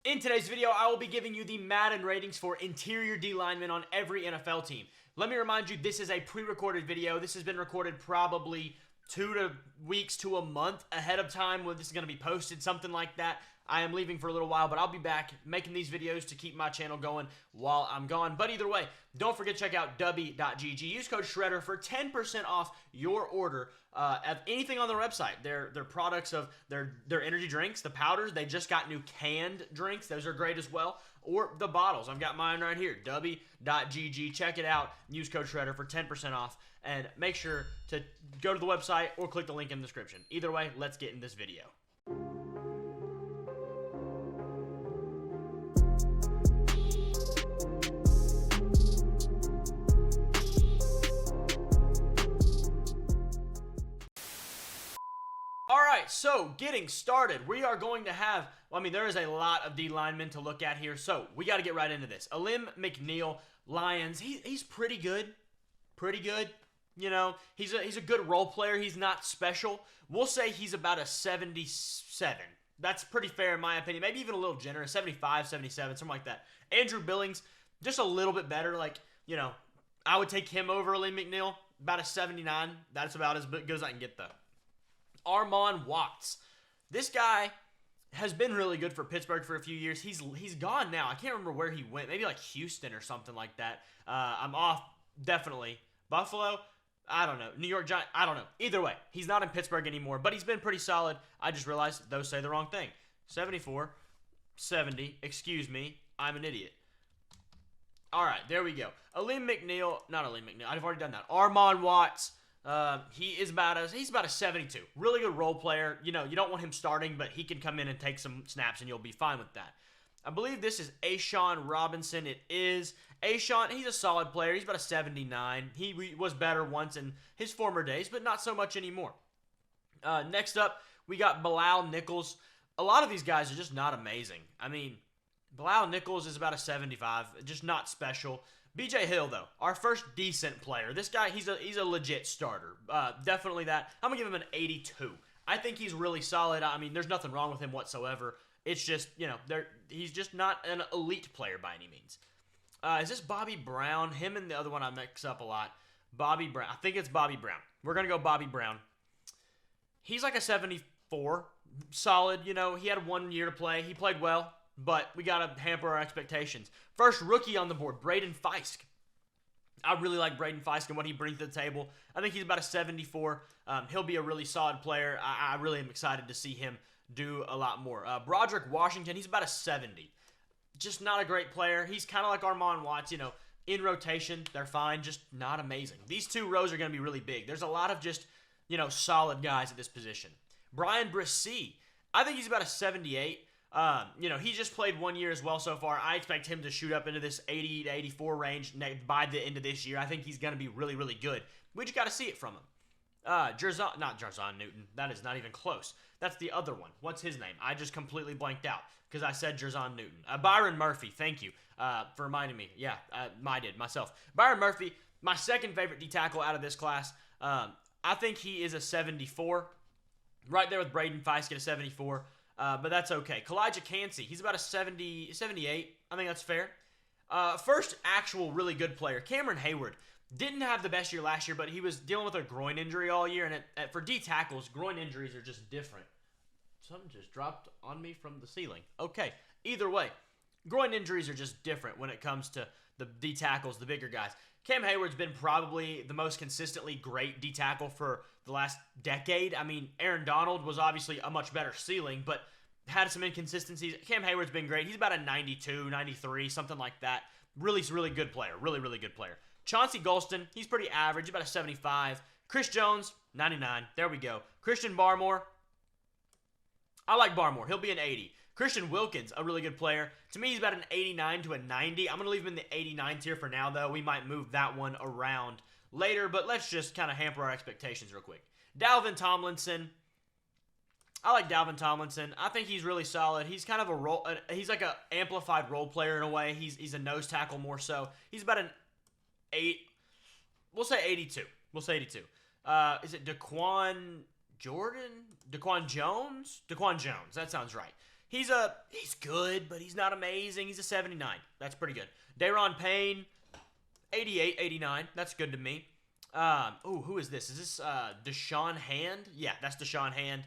In today's video, I will be giving you the Madden ratings for interior D linemen on every NFL team. Let me remind you, this is a pre-recorded video. This has been recorded probably 2 weeks to a month ahead of time when this is going to be posted, something like that. I am leaving for a little while, but I'll be back making these videos to keep my channel going while I'm gone. But either way, don't forget to check out w.gg. Use code SHREDDER for 10% off your order of anything on their website. Their products of their energy drinks, the powders. They just got new canned drinks. Those are great as well. Or the bottles. I've got mine right here, w.gg. Check it out. Use code SHREDDER for 10% off. And make sure to go to the website or click the link in the description. Either way, let's get in this video. Alright, so getting started, we are going to have, there is a lot of D linemen to look at here, so we got to get right into this. Alim McNeil, Lions, he's pretty good. You know, he's a good role player. He's not special. We'll say he's about a 77. That's pretty fair in my opinion. Maybe even a little generous, 75, 77, something like that. Andrew Billings, just a little bit better. I would take him over Alim McNeil, about a 79. That's about as good as I can get, though. Armon Watts. This guy has been really good for Pittsburgh for a few years. He's gone now. I can't remember where he went. Maybe like Houston or something like that. I'm off, definitely. Buffalo? I don't know. New York Giants? I don't know. Either way, he's not in Pittsburgh anymore, but he's been pretty solid. I just realized those say the wrong thing. 74, 70, excuse me, I'm an idiot. All right, there we go. Alim McNeil, not Alim McNeil, I've already done that. Armon Watts. He's about a 72. Really good role player. You know, you don't want him starting, but he can come in and take some snaps, and you'll be fine with that. I believe this is Ashawn Robinson. It is. Ashawn, he's a solid player. He's about a 79. He was better once in his former days, but not so much anymore. Next up, we got Bilal Nichols. A lot of these guys are just not amazing. Bilal Nichols is about a 75, just not special. BJ Hill, though, our first decent player. This guy, he's a legit starter. Definitely that. I'm going to give him an 82. I think he's really solid. There's nothing wrong with him whatsoever. It's just, he's just not an elite player by any means. Is this Bobby Brown? Him and the other one I mix up a lot. Bobby Brown. I think it's Bobby Brown. We're going to go Bobby Brown. He's like a 74. Solid, he had 1 year to play. He played well. But we got to hamper our expectations. First rookie on the board, Braden Fisk. I really like Braden Fisk and what he brings to the table. I think he's about a 74. He'll be a really solid player. I really am excited to see him do a lot more. Broderick Washington, he's about a 70. Just not a great player. He's kind of like Armon Watts, in rotation. They're fine, just not amazing. These two rows are going to be really big. There's a lot of just, solid guys at this position. Brian Bresee, I think he's about a 78. He just played 1 year as well so far. I expect him to shoot up into this 80 to 84 range by the end of this year. I think he's going to be really, really good. We just got to see it from him. Not Jarzon Newton. That is not even close. That's the other one. What's his name? I just completely blanked out because I said Jarzon Newton. Byron Murphy. Thank you for reminding me. Yeah, myself. Byron Murphy, my second favorite D tackle out of this class. I think he is a 74. Right there with Braden Fisk at a 74. But that's okay. Kalijah Cansey, he's about a 78. I think that's fair. First actual really good player, Cameron Hayward. Didn't have the best year last year, but he was dealing with a groin injury all year. And for D tackles, groin injuries are just different. Something just dropped on me from the ceiling. Okay, either way, groin injuries are just different when it comes to the D tackles, the bigger guys. Cam Hayward's been probably the most consistently great D tackle for the last decade. Aaron Donald was obviously a much better ceiling, but had some inconsistencies. Cam Hayward's been great. He's about a 92, 93, something like that. Really, really good player. Really, really good player. Chauncey Golston, he's pretty average, about a 75. Chris Jones, 99. There we go. Christian Barmore, I like Barmore. He'll be an 80. Christian Wilkins, a really good player. To me, he's about an 89 to a 90. I'm going to leave him in the 89 tier for now, though. We might move that one around later, but let's just kind of hamper our expectations real quick. Dalvin Tomlinson. I like Dalvin Tomlinson. I think he's really solid. He's kind of he's like an amplified role player in a way. He's a nose tackle more so. He's about an 8. We'll say 82. We'll say 82. Is it Daquan Jordan? Daquan Jones? Daquan Jones. That sounds right. He's good, but he's not amazing. He's a 79. That's pretty good. Daron Payne, 88, 89. That's good to me. Who is this? Is this Deshaun Hand? Yeah, that's Deshaun Hand.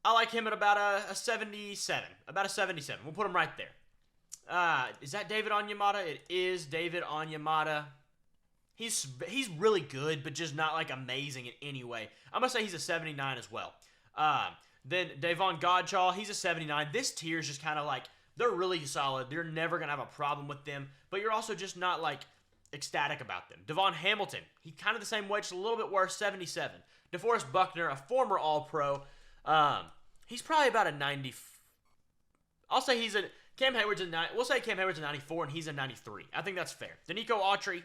I like him at about a 77. About a 77. We'll put him right there. Is that David Onyemata? It is David Onyemata. He's really good, but just not like amazing in any way. I'm going to say he's a 79 as well. Then Davon Godchall, he's a 79. This tier is just kind of like, they're really solid. You're never going to have a problem with them, but you're also just not like ecstatic about them. Devon Hamilton, he's kind of the same way, just a little bit worse, 77. DeForest Buckner, a former All-Pro. He's probably about a 90. I'll say Cam Hayward's we'll say Cam Hayward's a 94 and he's a 93. I think that's fair. Danico Autry,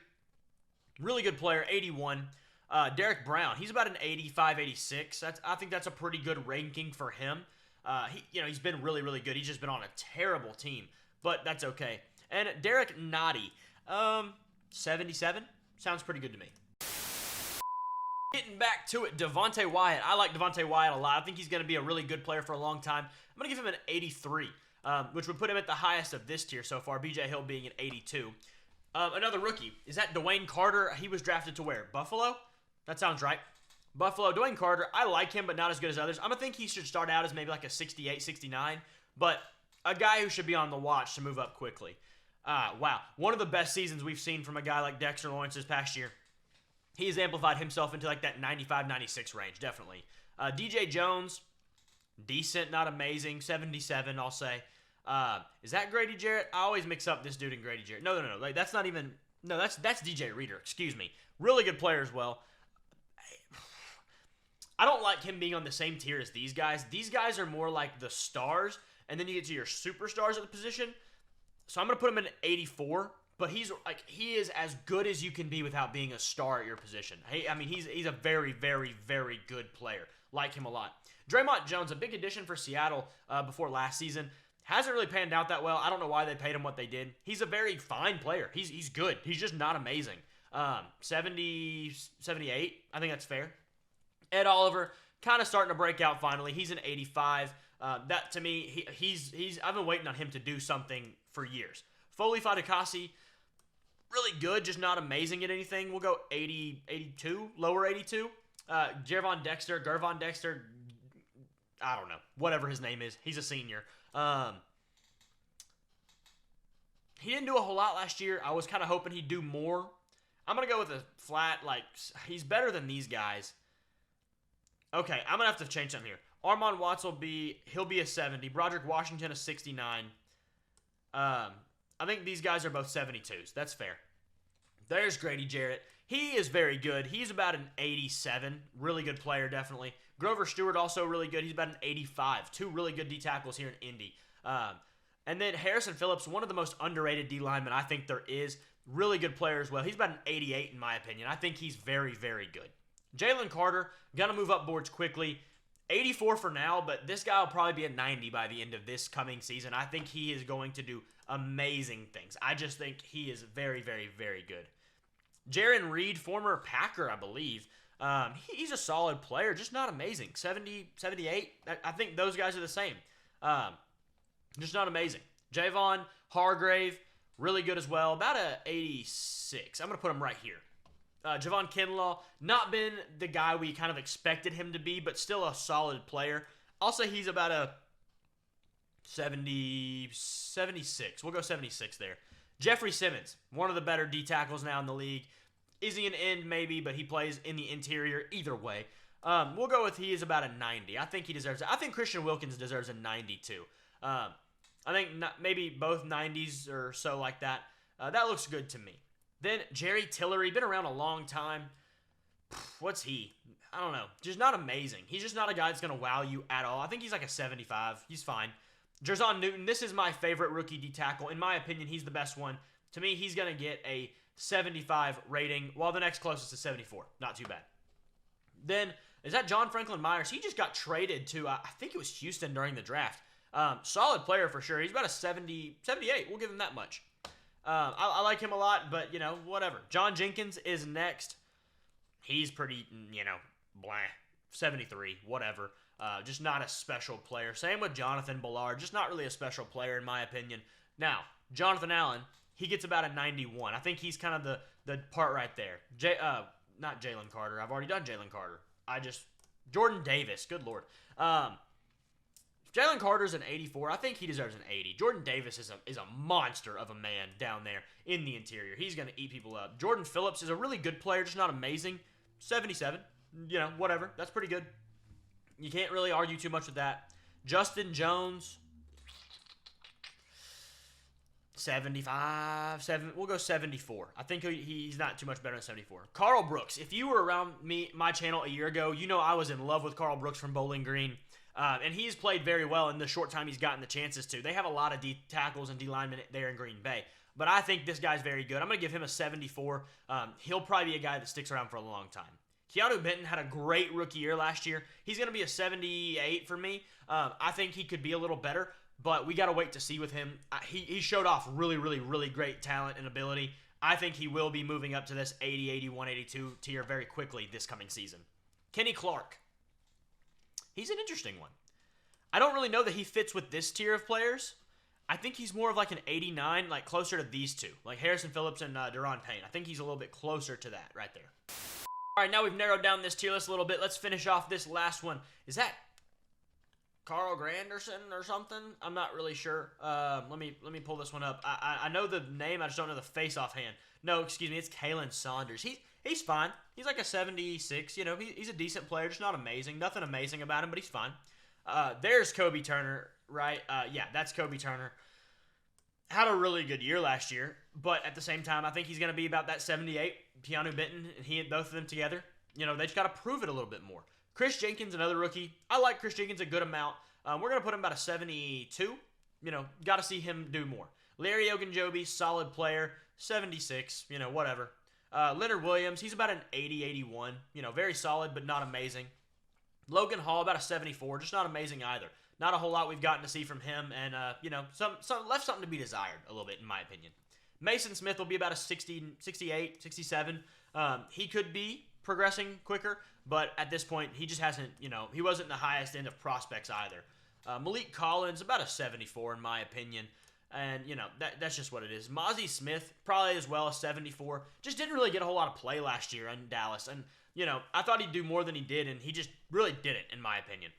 really good player, 81. Derek Brown, he's about an 85, 86. I think that's a pretty good ranking for him. He's been really, really good. He's just been on a terrible team, but that's okay. And Derek Nottie, 77. Sounds pretty good to me. Getting back to it, Devontae Wyatt. I like Devontae Wyatt a lot. I think he's going to be a really good player for a long time. I'm going to give him an 83, which would put him at the highest of this tier so far, B.J. Hill being an 82. Another rookie. Is that Dwayne Carter? He was drafted to where? Buffalo? That sounds right. Buffalo. Dwayne Carter, I like him, but not as good as others. I'm going to think he should start out as maybe like a 68, 69, but a guy who should be on the watch to move up quickly. Wow. One of the best seasons we've seen from a guy like Dexter Lawrence this past year. He has amplified himself into like that 95, 96 range, definitely. DJ Jones, decent, not amazing, 77, I'll say. Is that Grady Jarrett? I always mix up this dude and Grady Jarrett. No. Like, that's not even... No, that's DJ Reader, excuse me. Really good player as well. I don't like him being on the same tier as these guys. These guys are more like the stars, and then you get to your superstars at the position. So I'm going to put him in an 84. But he is as good as you can be without being a star at your position. He's a very, very, very good player. Like him a lot. Draymond Jones, a big addition for Seattle before last season. Hasn't really panned out that well. I don't know why they paid him what they did. He's a very fine player. He's good. He's just not amazing. 70, 78. I think that's fair. Ed Oliver, kind of starting to break out finally. He's an 85. That to me, I've been waiting on him to do something for years. Foley Fatukasi, really good, just not amazing at anything. We'll go 80, 82, lower 82. Gervon Dexter, I don't know, whatever his name is. He's a senior. He didn't do a whole lot last year. I was kind of hoping he'd do more. I'm going to go with a flat, he's better than these guys. Okay, I'm going to have to change something here. Armon Watts he'll be a 70. Broderick Washington, a 69. I think these guys are both 72s. That's fair. There's Grady Jarrett. He is very good. He's about an 87. Really good player, definitely. Grover Stewart, also really good. He's about an 85. Two really good D tackles here in Indy. And then Harrison Phillips, one of the most underrated D linemen I think there is. Really good player as well. He's about an 88 in my opinion. I think he's very, very good. Jalen Carter, going to move up boards quickly. 84 for now, but this guy will probably be a 90 by the end of this coming season. I think he is going to do amazing things. I just think he is very, very, very good. Jaron Reed, former Packer, I believe. He's a solid player, just not amazing. 70, 78, I think those guys are the same. Just not amazing. Javon Hargrave, really good as well. About a 86. I'm going to put him right here. Javon Kinlaw, not been the guy we kind of expected him to be, but still a solid player. I'll say he's about a 70, 76. We'll go 76 there. Jeffrey Simmons, one of the better D tackles now in the league. Is he an end? Maybe, but he plays in the interior either way. We'll go with he is about a 90. I think he deserves it. I think Christian Wilkins deserves a 90 too. I think maybe both 90s or so like that. That looks good to me. Then Jerry Tillery, been around a long time. What's he? I don't know. Just not amazing. He's just not a guy that's going to wow you at all. I think he's like a 75. He's fine. Jerzon Newton, this is my favorite rookie D tackle. In my opinion, he's the best one. To me, he's going to get a 75 rating, while the next closest is 74. Not too bad. Then, is that John Franklin Myers? He just got traded to, I think it was Houston during the draft. Solid player for sure. He's about a 70, 78. We'll give him that much. I like him a lot, but, whatever. John Jenkins is next. He's pretty, blah. 73, whatever. Just not a special player. Same with Jonathan Ballard. Just not really a special player in my opinion. Now, Jonathan Allen, he gets about a 91. I think he's kind of the part right there. Not Jalen Carter. I've already done Jalen Carter. Jordan Davis. Good Lord. Jalen Carter's an 84. I think he deserves an 80. Jordan Davis is a monster of a man down there in the interior. He's going to eat people up. Jordan Phillips is a really good player, just not amazing. 77. Whatever. That's pretty good. You can't really argue too much with that. Justin Jones, 75. We'll go 74. I think he's not too much better than 74. Carl Brooks. If you were around my channel a year ago, you know I was in love with Carl Brooks from Bowling Green. And he's played very well in the short time he's gotten the chances to. They have a lot of D tackles and D linemen there in Green Bay. But I think this guy's very good. I'm going to give him a 74. He'll probably be a guy that sticks around for a long time. Keanu Benton had a great rookie year last year. He's going to be a 78 for me. I think he could be a little better, but we got to wait to see with him. He showed off really, really, really great talent and ability. I think he will be moving up to this 80, 81, 82 tier very quickly this coming season. Kenny Clark. He's an interesting one. I don't really know that he fits with this tier of players. I think he's more of like an 89, like closer to these two, like Harrison Phillips and Daron Payne. I think he's a little bit closer to that right there. All right, now we've narrowed down this tier list a little bit. Let's finish off this last one. Is that Carl Granderson or something? I'm not really sure. Let me pull this one up. I know the name. I just don't know the face offhand. No, excuse me. It's Kalen Saunders. He's fine. He's like a 76. He's a decent player. Just not amazing. Nothing amazing about him, but he's fine. There's Kobe Turner, right? Yeah, that's Kobe Turner. Had a really good year last year, but at the same time, I think he's going to be about that 78. Keanu Benton and both of them together, they just got to prove it a little bit more. Chris Jenkins, another rookie. I like Chris Jenkins a good amount. We're going to put him about a 72. Got to see him do more. Larry Ogunjobi, solid player, 76, whatever. Leonard Williams, he's about an 80, 81. Very solid, but not amazing. Logan Hall, about a 74, just not amazing either. Not a whole lot we've gotten to see from him, and, some left something to be desired a little bit, in my opinion. Mason Smith will be about a 60, 68, 67. He could be progressing quicker, but at this point, he just hasn't, he wasn't the highest end of prospects either. Malik Collins, about a 74, in my opinion. And, that's just what it is. Mozzie Smith, probably as well, a 74. Just didn't really get a whole lot of play last year in Dallas. And, I thought he'd do more than he did, and he just really didn't, in my opinion.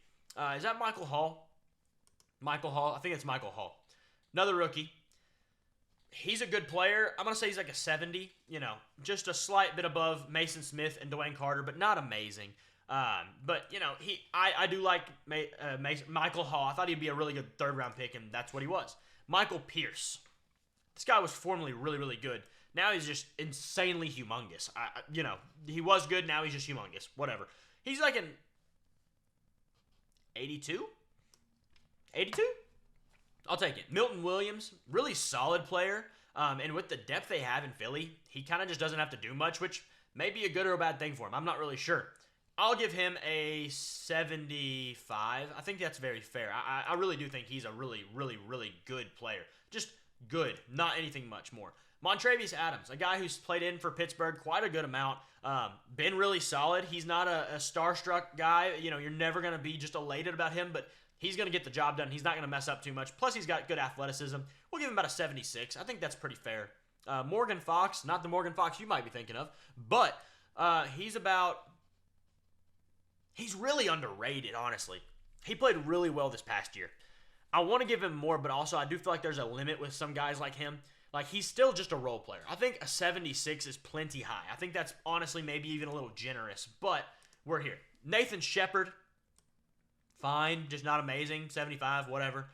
Is that Michael Hall? Michael Hall? I think it's Michael Hall. Another rookie. He's a good player. I'm going to say he's like a 70. Just a slight bit above Mason Smith and Dwayne Carter, but not amazing. But, I do like Michael Hall. I thought he'd be a really good third-round pick, and that's what he was. Michael Pierce. This guy was formerly really, really good. Now he's just insanely humongous. He was good. Now he's just humongous. Whatever. He's like an 82? 82? I'll take it. Milton Williams, really solid player. And with the depth they have in Philly, he kind of just doesn't have to do much, which may be a good or a bad thing for him. I'm not really sure. I'll give him a 75. I think that's very fair. I really do think he's a really, really, really good player. Just good. Not anything much more. Montravius Adams, a guy who's played in for Pittsburgh quite a good amount. Been really solid. He's not a starstruck guy. You're never going to be just elated about him, but he's going to get the job done. He's not going to mess up too much. Plus, he's got good athleticism. We'll give him about a 76. I think that's pretty fair. Morgan Fox, not the Morgan Fox you might be thinking of, but he's really underrated, honestly. He played really well this past year. I want to give him more, but also I do feel like there's a limit with some guys like him. Like, he's still just a role player. I think a 76 is plenty high. I think that's honestly maybe even a little generous, but we're here. Nathan Shepard, fine, just not amazing. 75, whatever.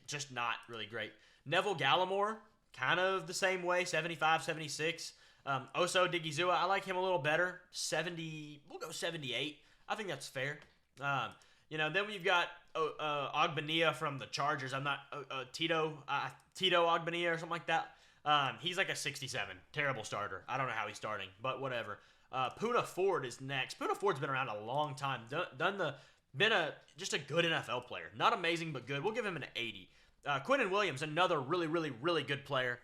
Just not really great. Neville Gallimore, kind of the same way, 75, 76. Oso Digizua, I like him a little better. 70, we'll go 78. I think that's fair. Then we've got Ogbania from the Chargers. I'm not Tito Ogbania or something like that. He's like a 67. Terrible starter. I don't know how he's starting, but whatever. Poona Ford is next. Poona Ford's been around a long time. Just a good NFL player. Not amazing, but good. We'll give him an 80. Quinnen Williams, another really, really, really good player.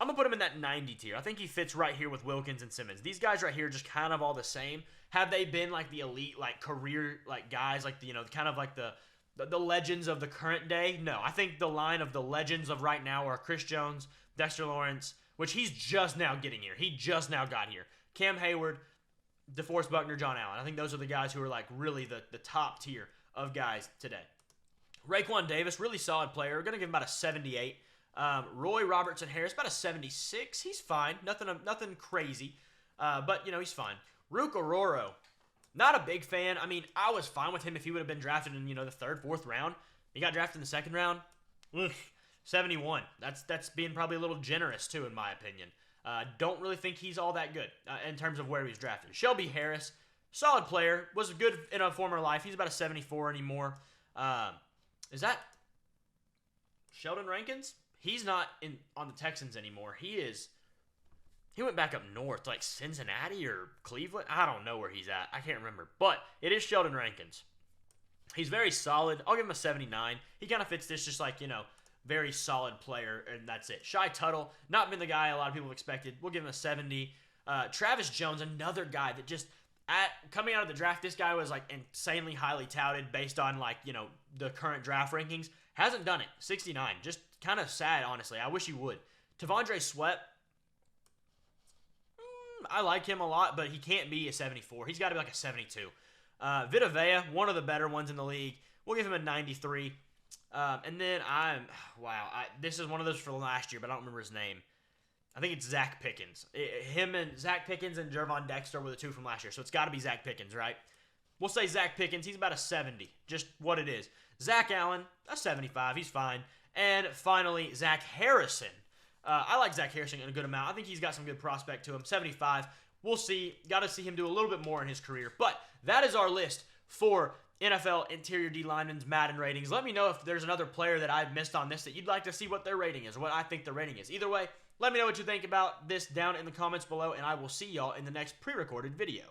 I'm going to put him in that 90 tier. I think he fits right here with Wilkins and Simmons. These guys right here are just kind of all the same. Have they been like the elite, like career, like guys, like, kind of like the legends of the current day? No, I think the line of the legends of right now are Chris Jones, Dexter Lawrence, which he's just now getting here. He just now got here. Cam Hayward, DeForest Buckner, John Allen. I think those are the guys who are like really the top tier of guys today. Raekwon Davis, really solid player. We're going to give him about a 78. Roy Robertson Harris, about a 76. He's fine. Nothing crazy. But, he's fine. Rook Ororo, not a big fan. I mean, I was fine with him if he would have been drafted in, the third, fourth round. He got drafted in the second round. 71. That's being probably a little generous, too, in my opinion. Don't really think he's all that good in terms of where he's drafted. Shelby Harris, solid player. Was good in a former life. He's about a 74 anymore. Is that Sheldon Rankins? He's not on the Texans anymore. He went back up north, like Cincinnati or Cleveland. I don't know where he's at. I can't remember. But it is Sheldon Rankins. He's very solid. I'll give him a 79. He kind of fits this just like, very solid player, and that's it. Shy Tuttle, not been the guy a lot of people expected. We'll give him a 70. Travis Jones, another guy that just, coming out of the draft, this guy was like insanely highly touted based on like, the current draft rankings. Hasn't done it. 69. Just kind of sad, honestly. I wish he would. Tavondre Sweat, I like him a lot, but he can't be a 74. He's got to be like a 72. Vita Vea, one of the better ones in the league. We'll give him a 93. And then this is one of those for last year, but I don't remember his name. I think it's Zach Pickens. Him and Zach Pickens and Jervon Dexter were the two from last year, so it's got to be Zach Pickens, right? We'll say Zach Pickens. He's about a 70, just what it is. Zach Allen, a 75. He's fine. And finally, Zach Harrison. I like Zach Harrison in a good amount. I think he's got some good prospect to him. 75. We'll see. Got to see him do a little bit more in his career. But that is our list for NFL interior D linemen's Madden ratings. Let me know if there's another player that I've missed on this that you'd like to see what their rating is, or what I think the rating is. Either way, let me know what you think about this down in the comments below, and I will see y'all in the next pre-recorded video.